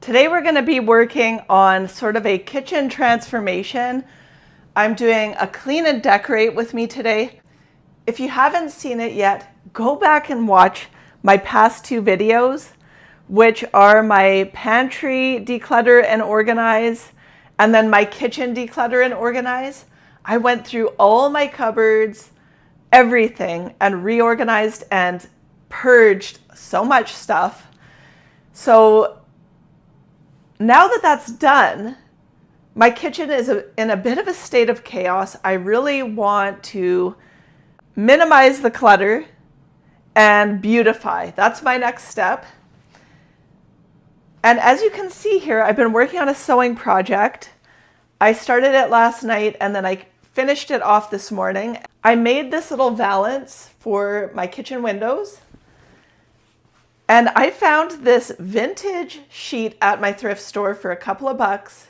Today we're going to be working on sort of a kitchen transformation. I'm doing a clean and decorate with me today. If you haven't seen it yet, go back and watch my past two videos, which are my pantry declutter and organize, and then my kitchen declutter and organize. I went through all my cupboards, everything, and reorganized and purged so much stuff. So now that that's done, my kitchen is in a bit of a state of chaos. I really want to minimize the clutter and beautify. That's my next step. And as you can see here, I've been working on a sewing project. I started it last night and then I finished it off this morning. I made this little valance for my kitchen windows. And I found this vintage sheet at my thrift store for a couple of bucks.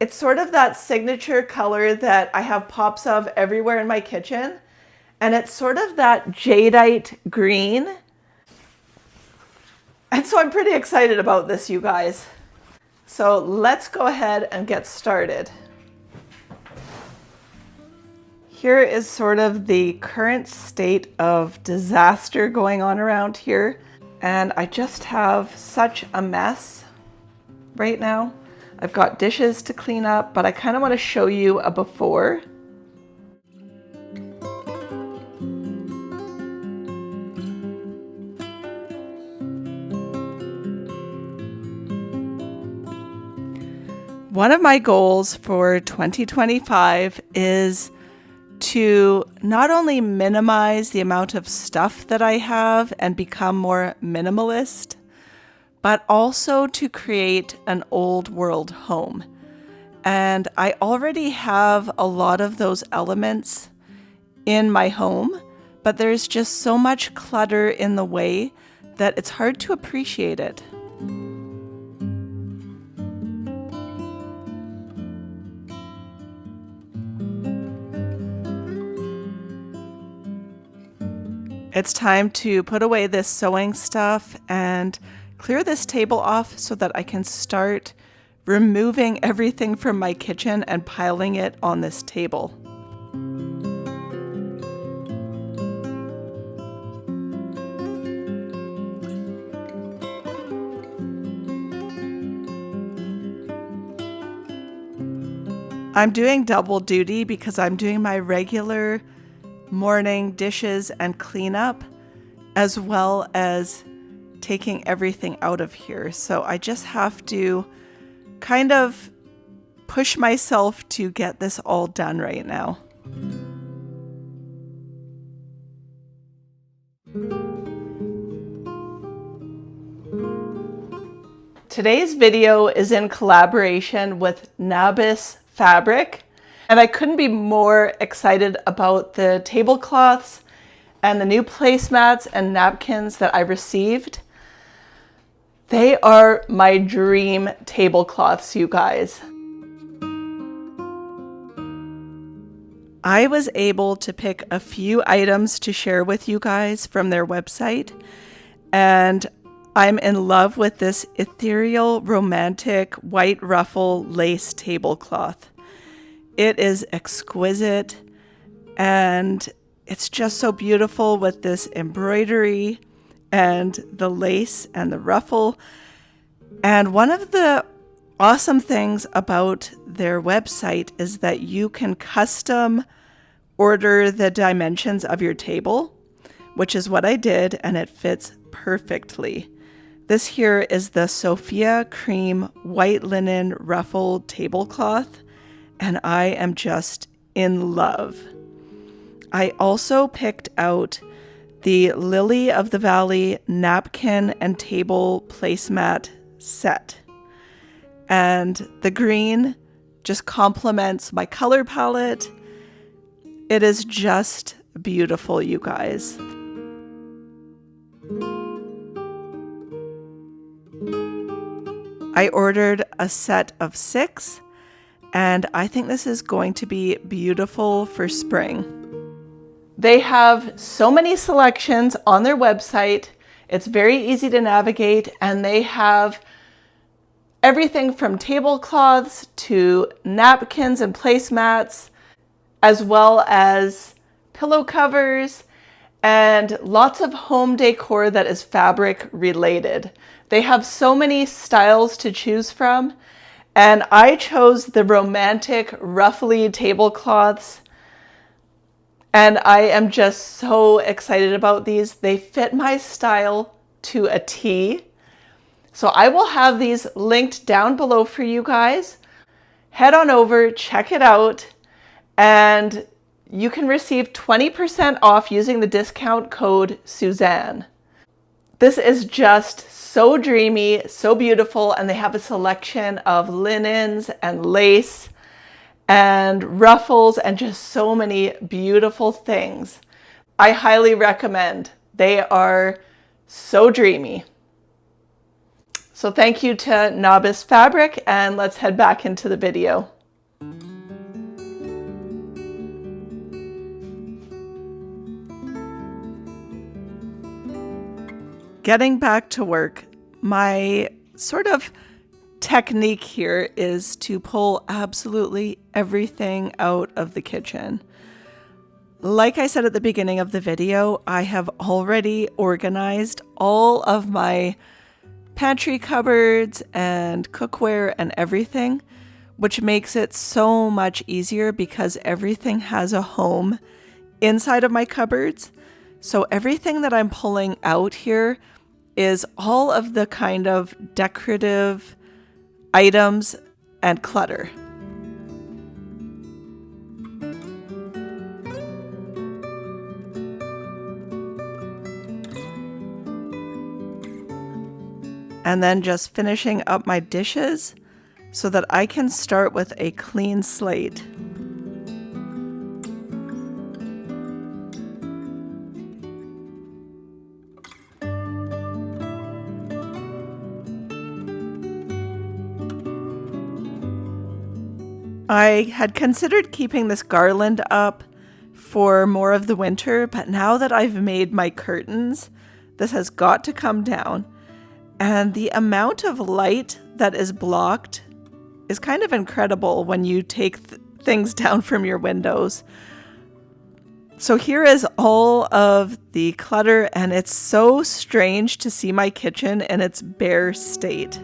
It's sort of that signature color that I have pops of everywhere in my kitchen. And it's sort of that jadeite green. And so I'm pretty excited about this, you guys. So let's go ahead and get started. Here is sort of the current state of disaster going on around here. And I just have such a mess right now. I've got dishes to clean up, but I kind of want to show you a before. One of my goals for 2025 is to not only minimize the amount of stuff that I have and become more minimalist, but also to create an old world home. And I already have a lot of those elements in my home, but there's just so much clutter in the way that it's hard to appreciate it. It's time to put away this sewing stuff and clear this table off so that I can start removing everything from my kitchen and piling it on this table. I'm doing double duty because I'm doing my regular morning dishes and cleanup, as well as taking everything out of here. So I just have to kind of push myself to get this all done right now. Today's video is in collaboration with NABIS fabric. And I couldn't be more excited about the tablecloths and the new placemats and napkins that I received. They are my dream tablecloths, you guys. I was able to pick a few items to share with you guys from their website, and I'm in love with this ethereal, romantic white ruffle lace tablecloth. It is exquisite and it's just so beautiful with this embroidery and the lace and the ruffle. And one of the awesome things about their website is that you can custom order the dimensions of your table, which is what I did, and it fits perfectly. This here is the Sofia cream white linen ruffle tablecloth. And I am just in love. I also picked out the Lily of the Valley napkin and table placemat set. And the green just complements my color palette. It is just beautiful, you guys. I ordered a set of 6. And I think this is going to be beautiful for spring. They have so many selections on their website. It's very easy to navigate, and they have everything from tablecloths to napkins and placemats, as well as pillow covers and lots of home decor that is fabric related. They have so many styles to choose from, and I chose the romantic ruffly tablecloths, and I am just so excited about these. They fit my style to a T. So I will have these linked down below for you guys. Head on over, check it out, and you can receive 20% off using the discount code Suzanne. This is just so dreamy, so beautiful, and they have a selection of linens and lace and ruffles and just so many beautiful things. I highly recommend. They are so dreamy. So thank you to NABIS Fabric, and let's head back into the video. Getting back to work, my sort of technique here is to pull absolutely everything out of the kitchen. Like I said at the beginning of the video, I have already organized all of my pantry cupboards and cookware and everything, which makes it so much easier because everything has a home inside of my cupboards. So everything that I'm pulling out here is all of the kind of decorative items and clutter. And then just finishing up my dishes so that I can start with a clean slate. I had considered keeping this garland up for more of the winter, but now that I've made my curtains, this has got to come down. And the amount of light that is blocked is kind of incredible when you take things down from your windows. So here is all of the clutter, and it's so strange to see my kitchen in its bare state.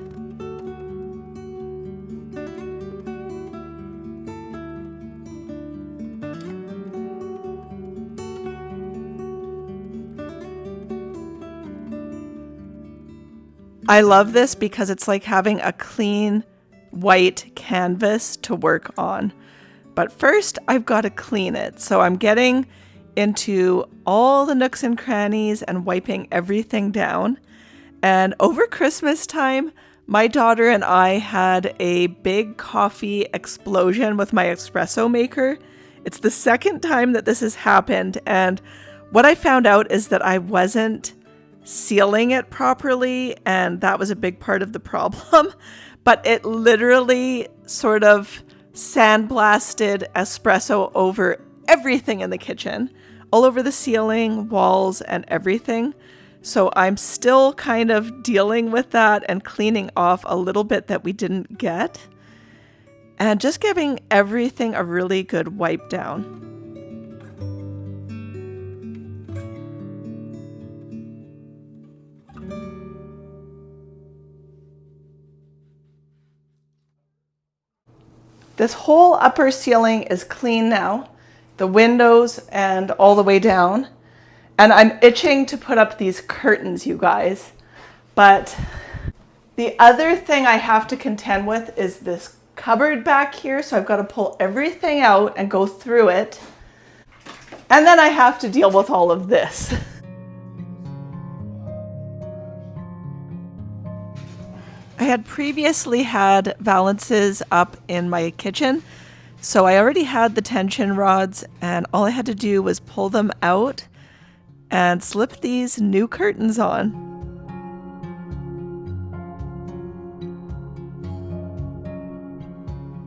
I love this because it's like having a clean white canvas to work on. But first, I've got to clean it. So I'm getting into all the nooks and crannies and wiping everything down. And over Christmas time, my daughter and I had a big coffee explosion with my espresso maker. It's the second time that this has happened. And what I found out is that I wasn't sealing it properly, and that was a big part of the problem. But it literally sort of sandblasted espresso over everything in the kitchen, all over the ceiling, walls, and everything. So I'm still kind of dealing with that and cleaning off a little bit that we didn't get, and just giving everything a really good wipe down. This whole upper ceiling is clean now, the windows and all the way down. And I'm itching to put up these curtains, you guys. But the other thing I have to contend with is this cupboard back here. So I've got to pull everything out and go through it. And then I have to deal with all of this. I had previously had valances up in my kitchen, so I already had the tension rods, and all I had to do was pull them out and slip these new curtains on.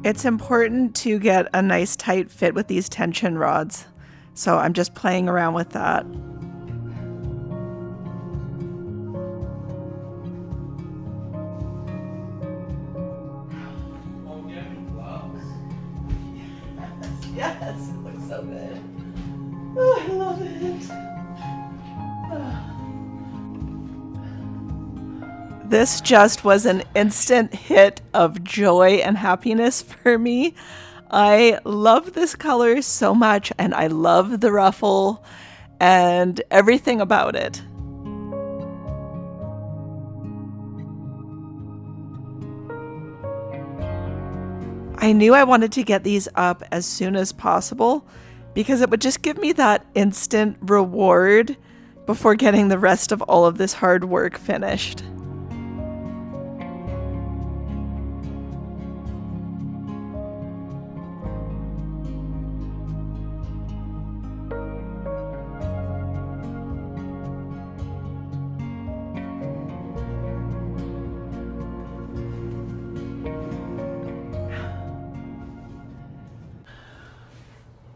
It's important to get a nice tight fit with these tension rods, so I'm just playing around with that. Yes, it looks so good. Oh, I love it. This just was an instant hit of joy and happiness for me. I love this color so much, and I love the ruffle and everything about it. I knew I wanted to get these up as soon as possible because it would just give me that instant reward before getting the rest of all of this hard work finished.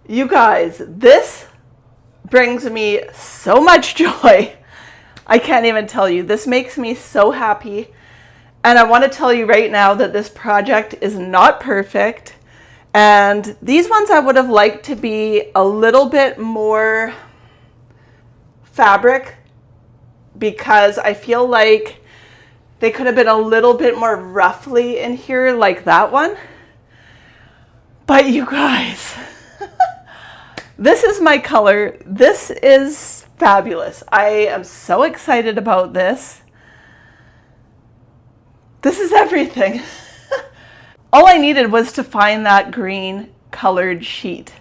You guys, this brings me so much joy. I can't even tell you. This makes me so happy. And I want to tell you right now that this project is not perfect. And these ones I would have liked to be a little bit more fabric because I feel like they could have been a little bit more roughly in here like that one. But you guys... This is my color. This is fabulous. I am so excited about this. This is everything. All I needed was to find that green colored sheet.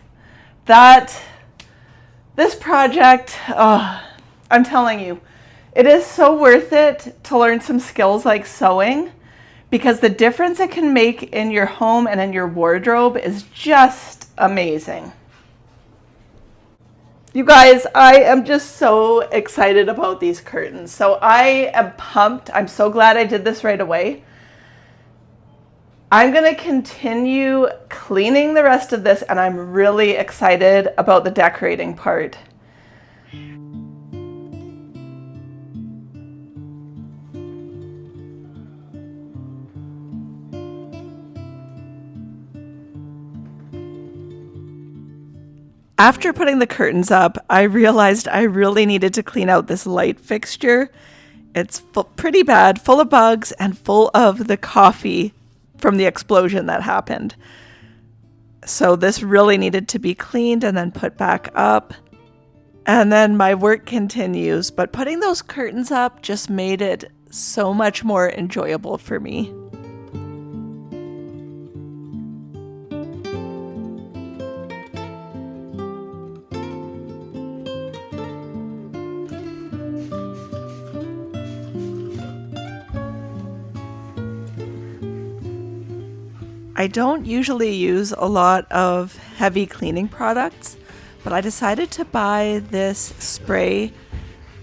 This project, I'm telling you, it is so worth it to learn some skills like sewing because the difference it can make in your home and in your wardrobe is just amazing. You guys, I am just so excited about these curtains. So I am pumped. I'm so glad I did this right away. I'm going to continue cleaning the rest of this, and I'm really excited about the decorating part. After putting the curtains up, I realized I really needed to clean out this light fixture. It's pretty bad, full of bugs and full of the coffee from the explosion that happened. So this really needed to be cleaned and then put back up. And then my work continues, but putting those curtains up just made it so much more enjoyable for me. I don't usually use a lot of heavy cleaning products, but I decided to buy this spray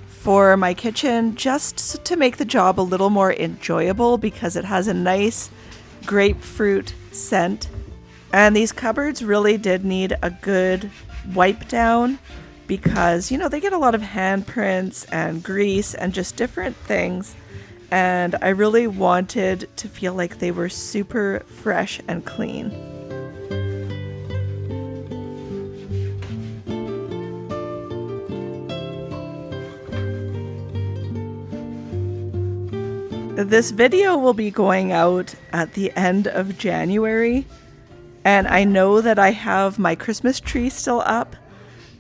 for my kitchen just to make the job a little more enjoyable because it has a nice grapefruit scent. And these cupboards really did need a good wipe down because, you know, they get a lot of handprints and grease and just different things. And I really wanted to feel like they were super fresh and clean. This video will be going out at the end of January, and I know that I have my Christmas tree still up,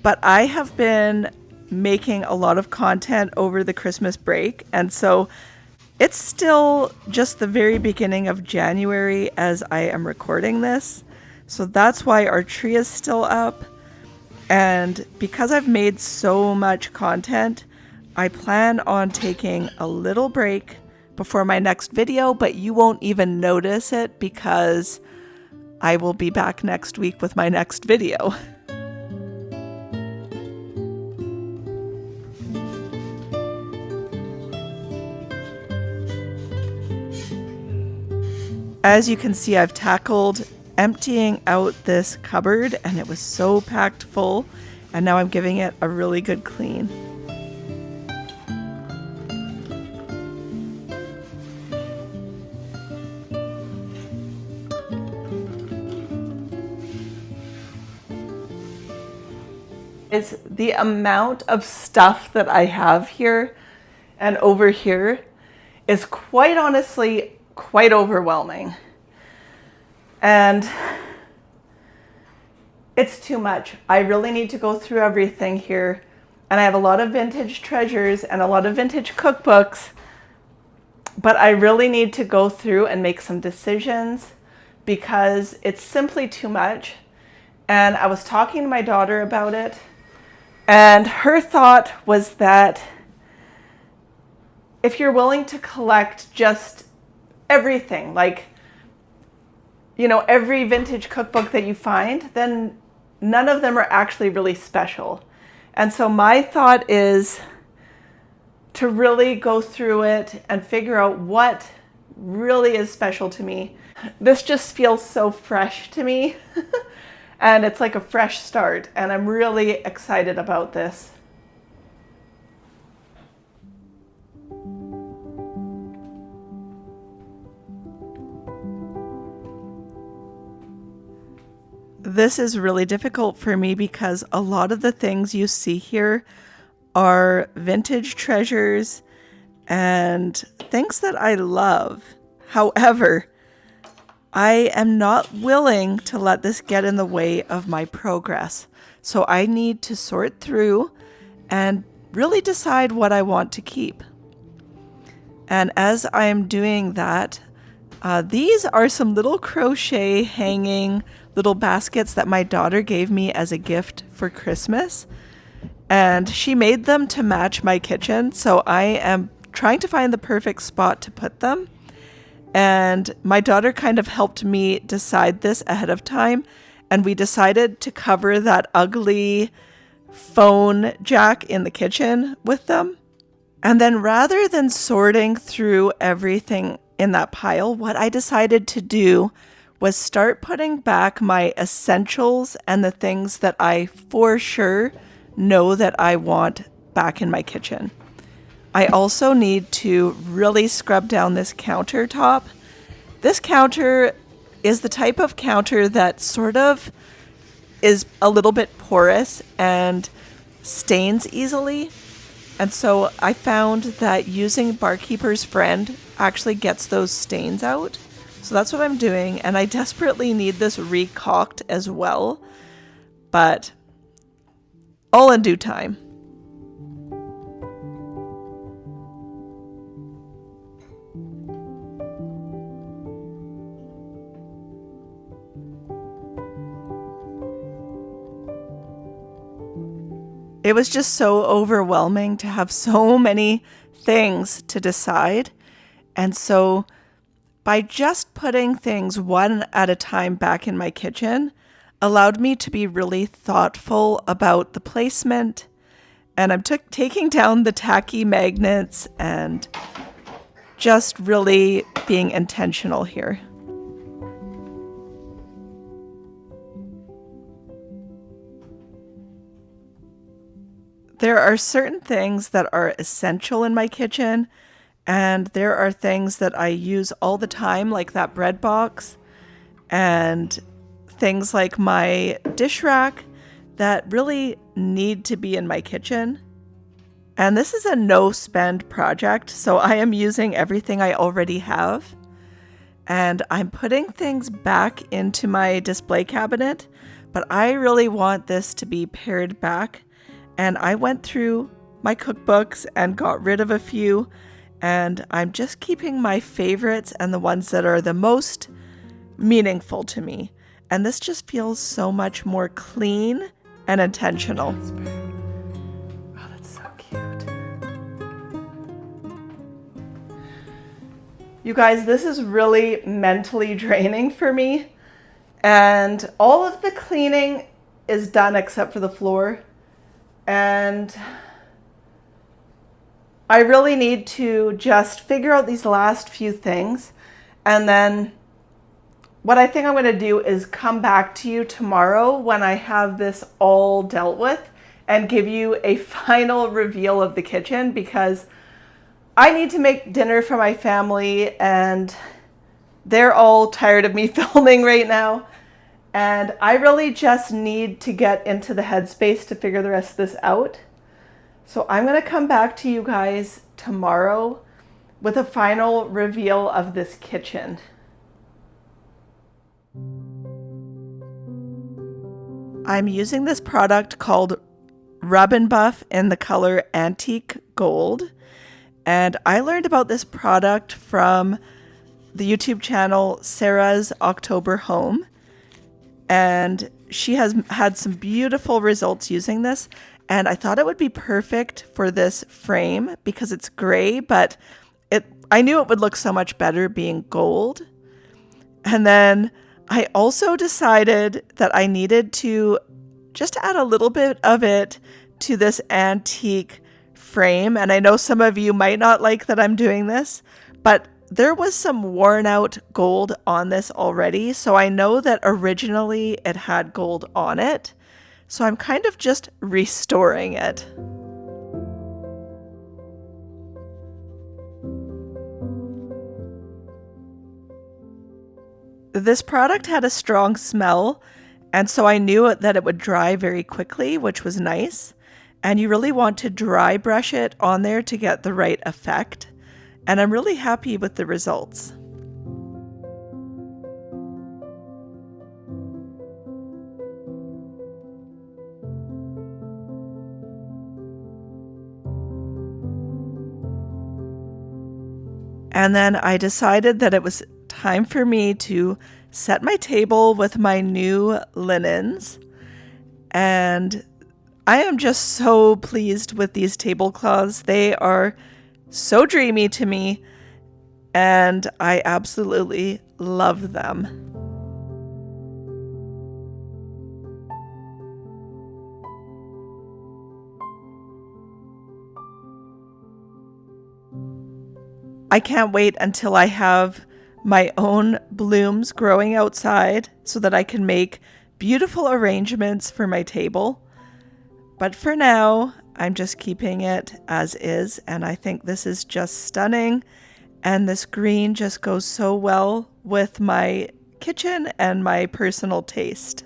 but I have been making a lot of content over the Christmas break, and so it's still just the very beginning of January as I am recording this. So that's why our tree is still up. And because I've made so much content, I plan on taking a little break before my next video, but you won't even notice it because I will be back next week with my next video. As you can see, I've tackled emptying out this cupboard and it was so packed full, and now I'm giving it a really good clean. It's the amount of stuff that I have here and over here is quite honestly quite overwhelming. And it's too much. I really need to go through everything here. And I have a lot of vintage treasures and a lot of vintage cookbooks, but I really need to go through and make some decisions because it's simply too much. And I was talking to my daughter about it, and her thought was that if you're willing to collect just everything, like, you know, every vintage cookbook that you find, then none of them are actually really special. And so my thought is to really go through it and figure out what really is special to me. This just feels so fresh to me. And it's like a fresh start, and I'm really excited about this. This is really difficult for me because a lot of the things you see here are vintage treasures and things that I love. However, I am not willing to let this get in the way of my progress. So I need to sort through and really decide what I want to keep. And as I'm doing that, these are some little crochet hanging little baskets that my daughter gave me as a gift for Christmas. And she made them to match my kitchen. So I am trying to find the perfect spot to put them. And my daughter kind of helped me decide this ahead of time. And we decided to cover that ugly phone jack in the kitchen with them. And then rather than sorting through everything in that pile, what I decided to do was start putting back my essentials and the things that I for sure know that I want back in my kitchen. I also need to really scrub down this countertop. This counter is the type of counter that sort of is a little bit porous and stains easily. And so I found that using Barkeeper's Friend actually gets those stains out. So that's what I'm doing. And I desperately need this recocked as well, but all in due time. It was just so overwhelming to have so many things to decide. And so by just putting things one at a time back in my kitchen allowed me to be really thoughtful about the placement. And I'm taking down the tacky magnets and just really being intentional here. There are certain things that are essential in my kitchen, and there are things that I use all the time, like that bread box, and things like my dish rack that really need to be in my kitchen. And this is a no-spend project, so I am using everything I already have. And I'm putting things back into my display cabinet, but I really want this to be pared back. And I went through my cookbooks and got rid of a few, and I'm just keeping my favorites and the ones that are the most meaningful to me. And this just feels so much more clean and intentional. Oh, that's so cute. You guys, this is really mentally draining for me. And all of the cleaning is done except for the floor. And I really need to just figure out these last few things. And then what I think I'm going to do is come back to you tomorrow when I have this all dealt with and give you a final reveal of the kitchen, because I need to make dinner for my family and they're all tired of me filming right now. And I really just need to get into the headspace to figure the rest of this out. So I'm going to come back to you guys tomorrow with a final reveal of this kitchen. I'm using this product called Rub and Buff in the color Antique Gold. And I learned about this product from the YouTube channel Sarah's October Home. And she has had some beautiful results using this. And I thought it would be perfect for this frame because it's gray, but I knew it would look so much better being gold. And then I also decided that I needed to just add a little bit of it to this antique frame. And I know some of you might not like that I'm doing this, but there was some worn out gold on this already. So I know that originally it had gold on it. So I'm kind of just restoring it. This product had a strong smell, and so I knew that it would dry very quickly, which was nice. And you really want to dry brush it on there to get the right effect. And I'm really happy with the results. And then I decided that it was time for me to set my table with my new linens. And I am just so pleased with these tablecloths. They are so dreamy to me, and I absolutely love them. I can't wait until I have my own blooms growing outside so that I can make beautiful arrangements for my table. But for now, I'm just keeping it as is, and I think this is just stunning. And this green just goes so well with my kitchen and my personal taste.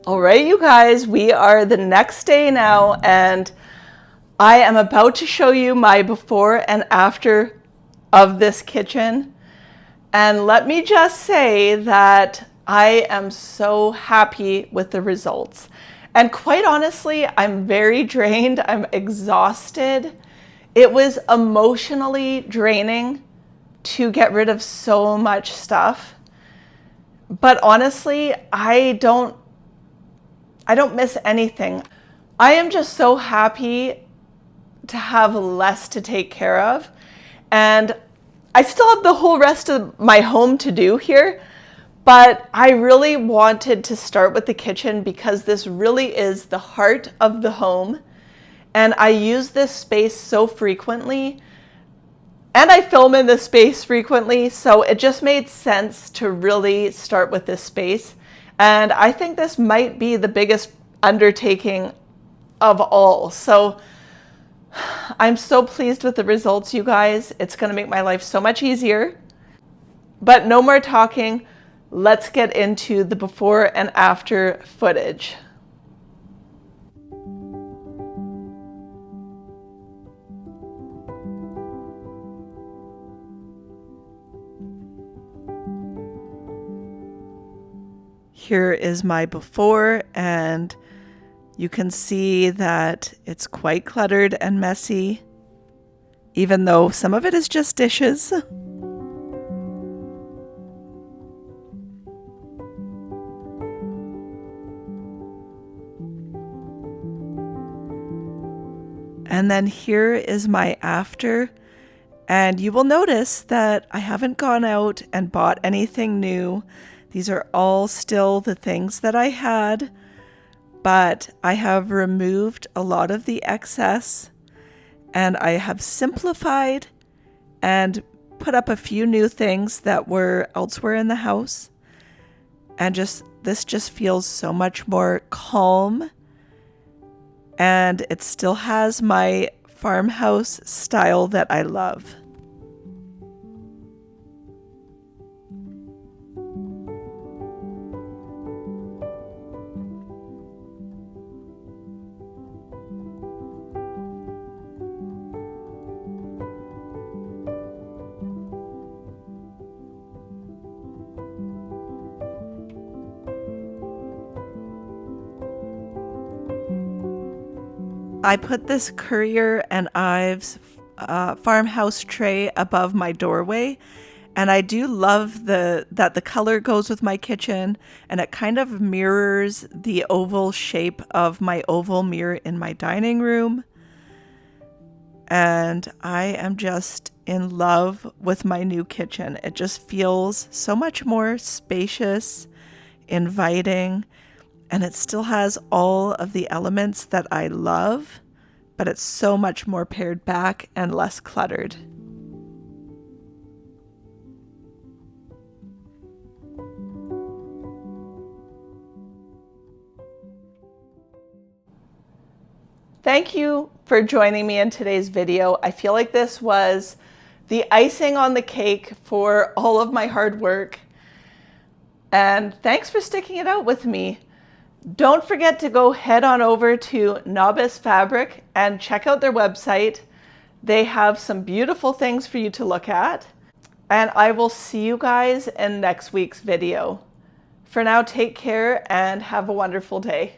All right, you guys, we are the next day now, and I am about to show you my before and after of this kitchen. And let me just say that I am so happy with the results. And quite honestly, I'm very drained. I'm exhausted. It was emotionally draining to get rid of so much stuff. But honestly, I don't miss anything. I am just so happy to have less to take care of. And I still have the whole rest of my home to do here, but I really wanted to start with the kitchen because this really is the heart of the home. And I use this space so frequently, and I film in this space frequently, so it just made sense to really start with this space. And I think this might be the biggest undertaking of all. So I'm so pleased with the results, you guys. It's going to make my life so much easier. But no more talking. Let's get into the before and after footage. Here is my before, and you can see that it's quite cluttered and messy, even though some of it is just dishes. And then here is my after, and you will notice that I haven't gone out and bought anything new. These are all still the things that I had, but I have removed a lot of the excess, and I have simplified and put up a few new things that were elsewhere in the house. And this just feels so much more calm, and it still has my farmhouse style that I love. I put this Currier and Ives farmhouse tray above my doorway, and I do love that the color goes with my kitchen, and it kind of mirrors the oval shape of my oval mirror in my dining room. And I am just in love with my new kitchen. It just feels so much more spacious, inviting, and it still has all of the elements that I love, but it's so much more pared back and less cluttered. Thank you for joining me in today's video. I feel like this was the icing on the cake for all of my hard work. And thanks for sticking it out with me. Don't forget to go head on over to NABIS Fabric and check out their website. They have some beautiful things for you to look at. And I will see you guys in next week's video. For now, take care and have a wonderful day.